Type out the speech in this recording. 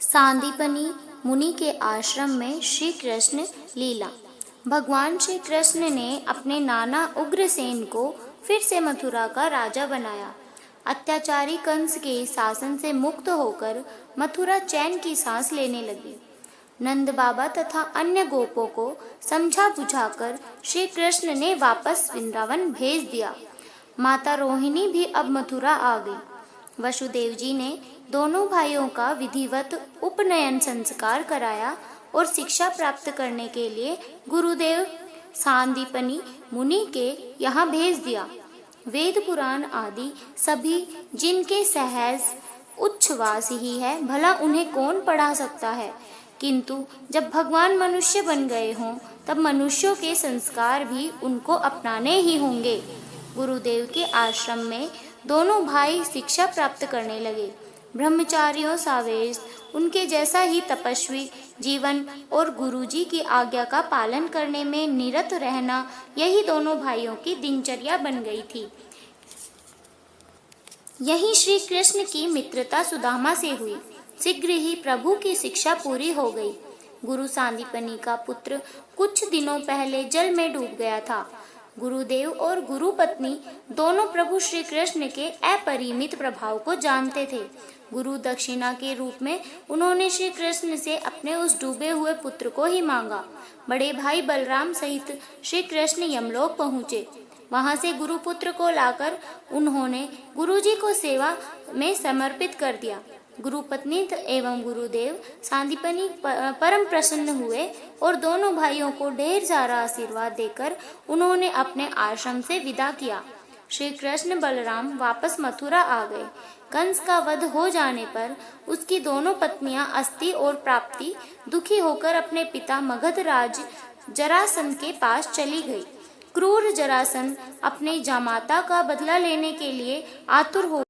सांदीपनी मुनि के आश्रम में श्री कृष्ण लीला। भगवान श्री कृष्ण ने अपने नाना उग्रसेन को फिर से मथुरा का राजा बनाया। अत्याचारी कंस के शासन से मुक्त होकर मथुरा चैन की सांस लेने लगी। नंद बाबा तथा अन्य गोपों को समझा बुझाकर श्री कृष्ण ने वापस वृंदावन भेज दिया। माता रोहिणी भी अब मथुरा आ गई। वसुदेव जी ने दोनों भाइयों का विधिवत उपनयन संस्कार कराया और शिक्षा प्राप्त करने के लिए गुरुदेव सांदीपनी मुनि के यहाँ भेज दिया। वेद पुराण आदि सभी जिनके सहज उच्छ्वास ही है, भला उन्हें कौन पढ़ा सकता है। किंतु जब भगवान मनुष्य बन गए हों, तब मनुष्यों के संस्कार भी उनको अपनाने ही होंगे। गुरुदेव के आश्रम में दोनों भाई शिक्षा प्राप्त करने लगे। ब्रह्मचारियों सावेश उनके जैसा ही तपस्वी जीवन और गुरुजी की आज्ञा का पालन करने में निरत रहना, यही दोनों भाइयों की दिनचर्या बन गई थी। यही श्री कृष्ण की मित्रता सुदामा से हुई। शीघ्र ही प्रभु की शिक्षा पूरी हो गई। गुरु सांदीपनी का पुत्र कुछ दिनों पहले जल में डूब गया था। गुरुदेव और गुरु पत्नी दोनों प्रभु श्री कृष्ण के अपरिमित प्रभाव को जानते थे। गुरु दक्षिणा के रूप में उन्होंने श्री कृष्ण से अपने उस डूबे हुए पुत्र को ही मांगा। बड़े भाई बलराम सहित श्री कृष्ण यमलोक पहुँचे। वहां से गुरुपुत्र को लाकर उन्होंने गुरुजी को सेवा में समर्पित कर दिया। गुरुपत्नी एवं गुरुदेव सांदीपनी परम प्रसन्न हुए और दोनों भाइयों को ढेर सारा आशीर्वाद देकर उन्होंने अपने आश्रम से विदा किया। श्री कृष्ण बलराम वापस मथुरा आ गए। कंस का वध हो जाने पर उसकी दोनों पत्नियां अस्ति और प्राप्ति दुखी होकर अपने पिता मगध राज जरासंध के पास चली गई। क्रूर जरासंध अपने जामाता का बदला लेने के लिए आतुर हो